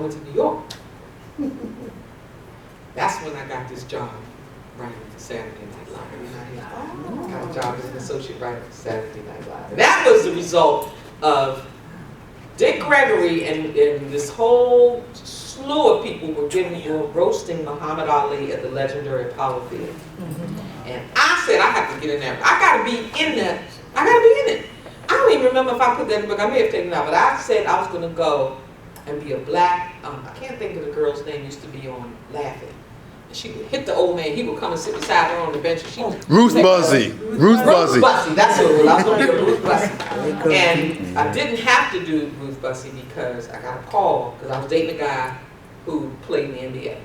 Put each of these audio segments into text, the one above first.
went to New York. That's when I got this job writing for Saturday Night Live. I got a job as an associate writer for Saturday Night Live. And that was the result of Dick Gregory and this whole slew of people were roasting Muhammad Ali at the legendary Apollo Theater. And I said, I have to get in there. I got to be in that. I got to be in it. I don't even remember if I put that in the book. I may have taken it out, but I said I was going to go and be a black, I can't think of the girl's name, used to be on Laughing. And she would hit the old man. He would come and sit beside her on the bench. And she would Ruth Buzzy. Ruth Buzzy. That's what it was. I was going to be a Ruth Buzzy. And I didn't have to do Ruth Buzzy because I got a call because I was dating a guy who played in the NBA.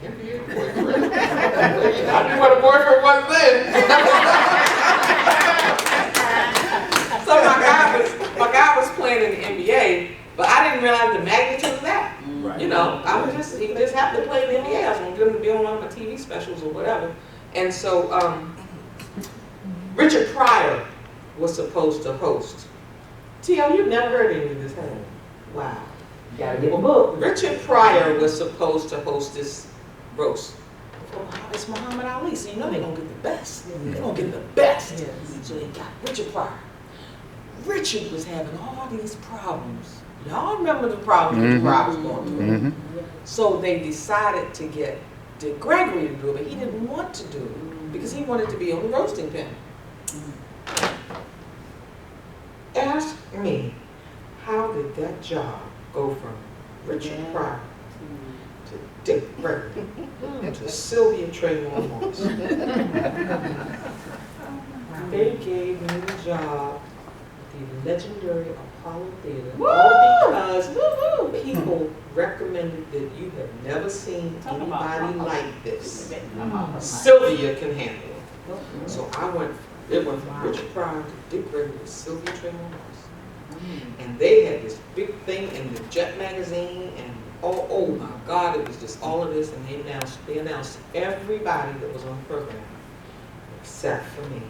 NBA boyfriend. I knew what a boyfriend was then. So my guy was playing in the NBA, but I didn't realize the magnitude of that. Right. You know, he just happened to play in the NBA. I was going to be on one of my TV specials or whatever. And so Richard Pryor was supposed to host. TL, you've never heard any of this, have you? Wow. You gotta give a book. Richard Pryor was supposed to host this roast. It's Muhammad Ali, so you know they're gonna get the best. They're gonna get the best. Yes. So they got Richard Pryor. Richard was having all these problems. Y'all remember the problems Richard Pryor was going through. So they decided to get Dick Gregory to do it, but he didn't want to do it because he wanted to be on the roasting pen. Ask me, how did that job go from Richard Pryor to Dick Gregory to Sylvia Traymore Morris? They gave me the job at the legendary Apollo Theater, all because people recommended that you have never seen anybody like this. Sylvia can handle it. So it went from Richard Pryor to Dick Gregory to Sylvia Traymore Morris. And they had this big thing in the Jet magazine, and oh my God, it was just all of this, and they announced everybody that was on the program except for me,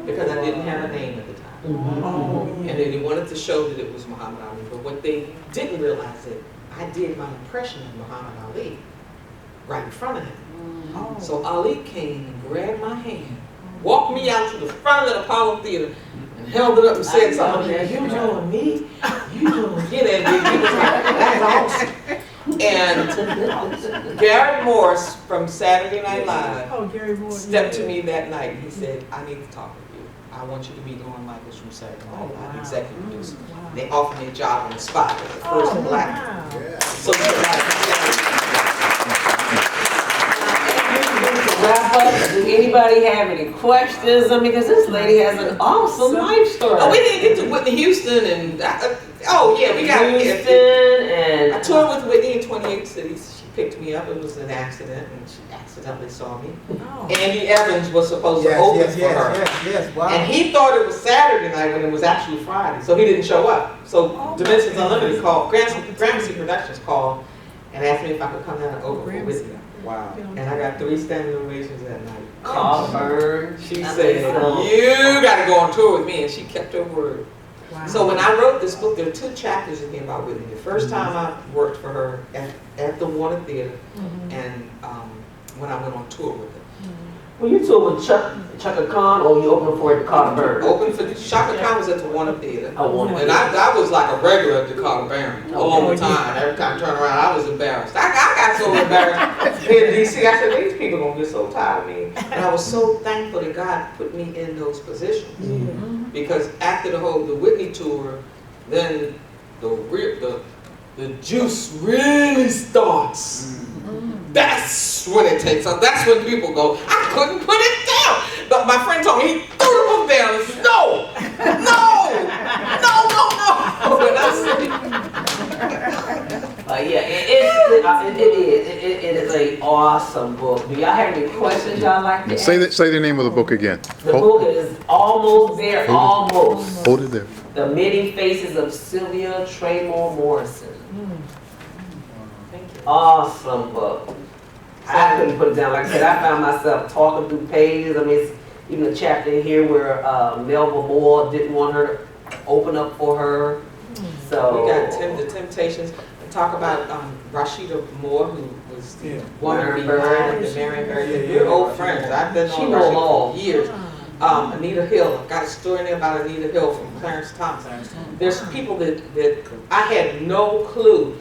because I didn't have a name at the time. And they wanted to show that it was Muhammad Ali, but what they didn't realize that I did my impression of Muhammad Ali right in front of him. So Ali came and grabbed my hand, walked me out to the front of the Apollo Theater, and held it up and said something. You doing me? You doing get at me? That's awesome. And Gary Morse from Saturday Night Live stepped to me that night and he said, I need to talk with you. I want you to meet Lauren Michaels from Saturday Night Live, executive producer. They offered me a job on the spot as the first black. So wrap up. Does anybody have any questions? I mean, because this lady has an awesome life story. Oh, we didn't get to Whitney Houston and we got Houston and I toured with Whitney in 28 cities. She picked me up. It was an accident, and she accidentally saw me. Andy Evans was supposed to open for her, wow. And he thought it was Saturday night when it was actually Friday, so he didn't show up. So Dimensions Unlimited called, Gramercy Productions called, and asked me if I could come down and open for Whitney. Wow. And I got 3 standing ovations that night. Carver. She said, you got to go on tour with me, and she kept her word. Wow. So when I wrote this book, there are 2 chapters in here about Whitney. The first time I worked for her at the Warner Theater, and when I went on tour with her. Well, you toured with Chaka Khan, or you opened for it, Carter Bird? Opened for Chaka Khan was at the Warner Theater. And I was like a regular at the Carter Barron all the time. Every time I turned around, I was embarrassed. I got so embarrassed in D.C. I said, these people are going to get so tired of me. And I was so thankful that God put me in those positions. Because after the Whitney tour, then the juice really starts. That's when it takes off. That's when people go, I couldn't put it down. But my friend told me, he threw the book down and said, no. It is an awesome book. Do y'all have any questions y'all like to ask? Say the name of the book again. The book is Almost There, Almost. Hold it there. The Many Faces of Sylvia Traymore Morrison. Awesome book. I couldn't put it down. Like I said, I found myself talking through pages. I mean, it's even a chapter in here where Melba Moore didn't want her to open up for her. So we got the Temptations. talk about Rashida Moore, who was the Yeah. woman behind the Marion Barry. We're old friends. I've been She on know 'em Rashida all. for years. Anita Hill. I've got a story in there about Anita Hill from Clarence Thompson. There's people that I had no clue.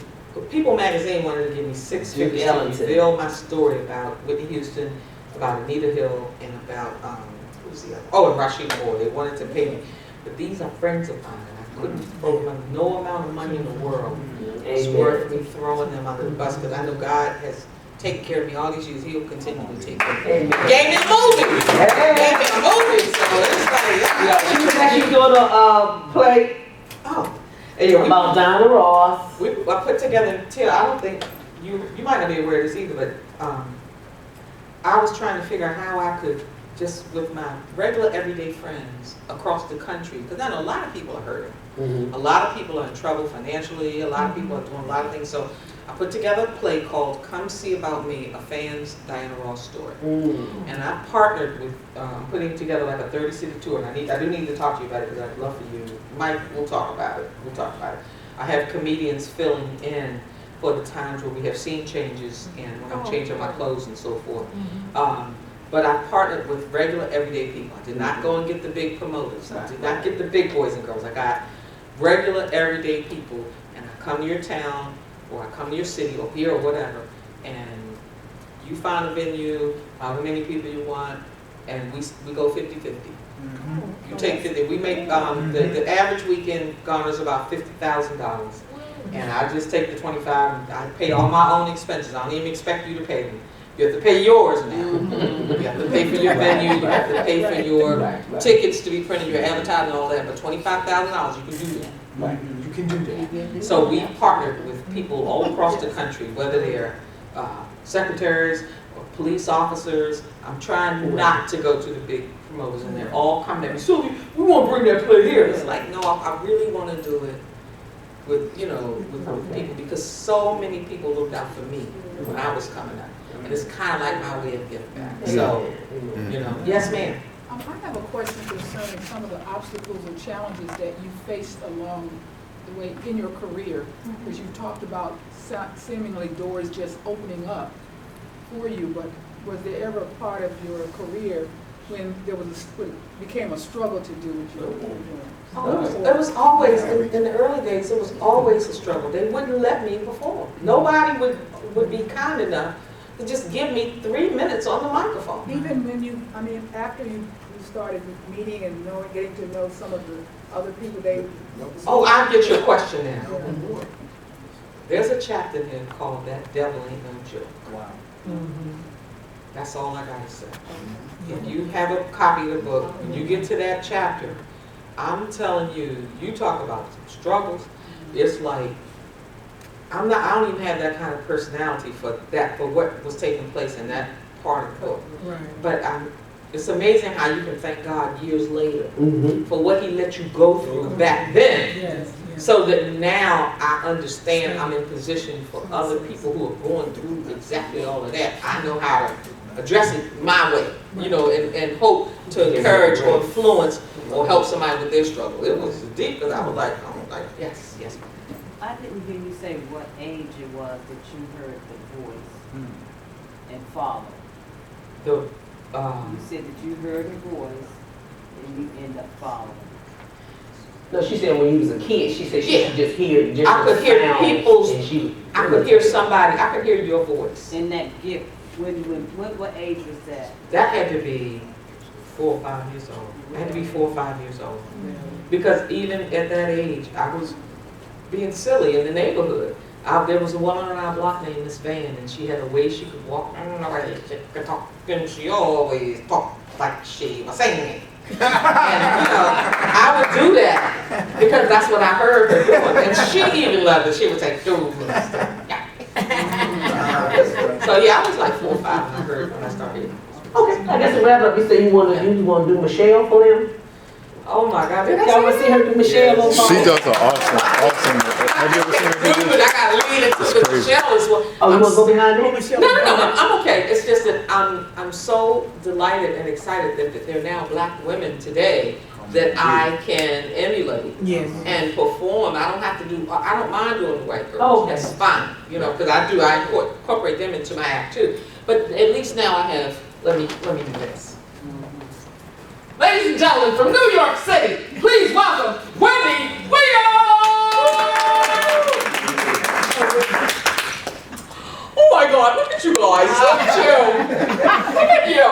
People Magazine wanted to give me 6 figures to reveal my story about Whitney Houston, about Anita Hill, and about who's the other? Oh, and Rashida Moore. They wanted to pay me, but these are friends of mine. I couldn't throw them no amount of money in the world. It's worth me throwing them under the bus because I know God has taken care of me all these years. He'll continue to take care of me. Amen. Gave me a movie. Gave me a movie. So it's like, Yeah, she was actually doing a play oh. And yeah, about Donna Ross. I put together until I don't think you might not be aware of this either, but I was trying to figure out how I could just with my regular everyday friends across the country, because I know a lot of people are hurting. Mm-hmm. A lot of people are in trouble financially. A lot of people are doing a lot of things. So I put together a play called "Come See About Me: A Fan's Diana Ross Story," and I partnered with putting together like a 30-city tour. And I do need to talk to you about it because I'd love for you. Mike, we'll talk about it. I have comedians filling in for the times where we have scene changes and when I'm changing my clothes and so forth. But I partnered with regular everyday people. I did not go and get the big promoters. I did not get the big boys and girls. I got regular everyday people, and I come to your town or I come to your city or here or whatever, and you find a venue, however many people you want, and we go 50-50. You take 50. We make the average weekend garners about $50,000, and I just take the 25. I pay all my own expenses. I don't even expect you to pay me. You have to pay yours now. You have to pay for your venue. You have to pay for your tickets to be printed, your advertising, and all that. But $25,000, you can do that. Right, you can do that. So we partnered with people all across the country, whether they're secretaries or police officers. I'm trying not to go to the big promoters, and they're all coming at me. Sylvia, we want to bring that play here. It's like, no, I really want to do it with with people because so many people looked out for me when I was coming up, and it's kind of like my way of giving back. So, yes, ma'am. I have a question concerning some of the obstacles or challenges that you faced along the way in your career, because you talked about seemingly doors just opening up for you, but was there ever a part of your career when when it became a struggle to do what you were doing? It was always, in the early days, it was always a struggle. They wouldn't let me perform. Nobody would be kind enough to just give me 3 minutes on the microphone. Even when after you started meeting and getting to know some of the other people, Oh, I get your question now. There's a chapter in here called "That Devil Ain't No Joke." Wow. That's all I gotta say. If you have a copy of the book, when you get to that chapter, I'm telling you, you talk about some struggles. It's like, I don't even have that kind of personality for what was taking place in that part of the book. Right. But it's amazing how you can thank God years later Mm-hmm. for what He let you go through back then. Yes. So that now I understand I'm in position for other people who are going through exactly all of that. I know how to address it my way, and hope to encourage or influence or help somebody with their struggle. It was deep because I was like, yes. I didn't hear you say what age it was that you heard the voice and followed. You You said that you heard her voice and you end up following. No, she said when you was a kid, she said she could just hear different I could hear sounds, people's- and she, I could hear somebody, I could hear your voice. And that gift, what age was that? That had to be 4 or 5 years old. It had to be 4 or 5 years old. Because even at that age, I was being silly in the neighborhood. There was a woman on our block named Miss Van, and she had a way she could walk. I don't know why she could talk, and she always talked like she was singing. And I would do that because that's what I heard her doing, and she even loved it. She would say, "Dude," yeah. So yeah, I was like 4 or 5 when I started. Okay, I guess to wrap up, you say you want to do Michelle for them? Oh my God! Did I Y'all want to see her do Michelle on She does an awesome. Have you ever seen her do I this? gotta lead into the crazy. Michelle as well. Oh, you want to go behind it? No, I'm okay. It's just that I'm so delighted and excited that there are now black women today that I can emulate Yes. and perform. I don't have to do, I don't mind doing the white girls. Oh, okay. That's fine, you know, because I incorporate them into my act too. But at least now I have, let me do this. Ladies and gentlemen, from New York City, please welcome Wendy Oh my God, look at you guys, look at you. Look at you.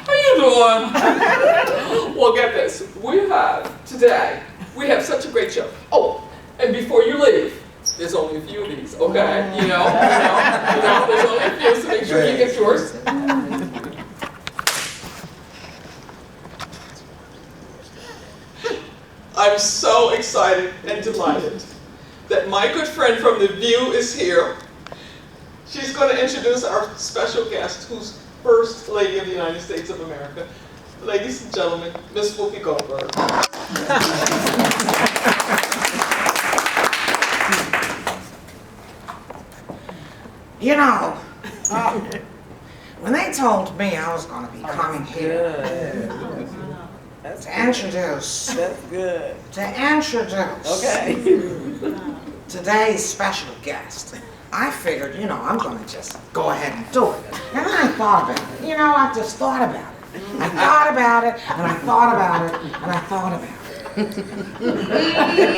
How you doing? Well, get this, we have such a great show. Oh, and before you leave, there's only a few of these, okay? You know, there's only a few, so make sure you get yours. I'm so excited and delighted that my good friend from The View is here. She's going to introduce our special guest, who's First Lady of the United States of America. Ladies and gentlemen, Miss Whoopi Goldberg. You know, when they told me I was going to be coming here to introduce today's special guest, I figured, you know, I'm going to just go ahead and do it. And I thought about it. You know, I just thought about it. I thought about it, and I thought about it, and I thought about it.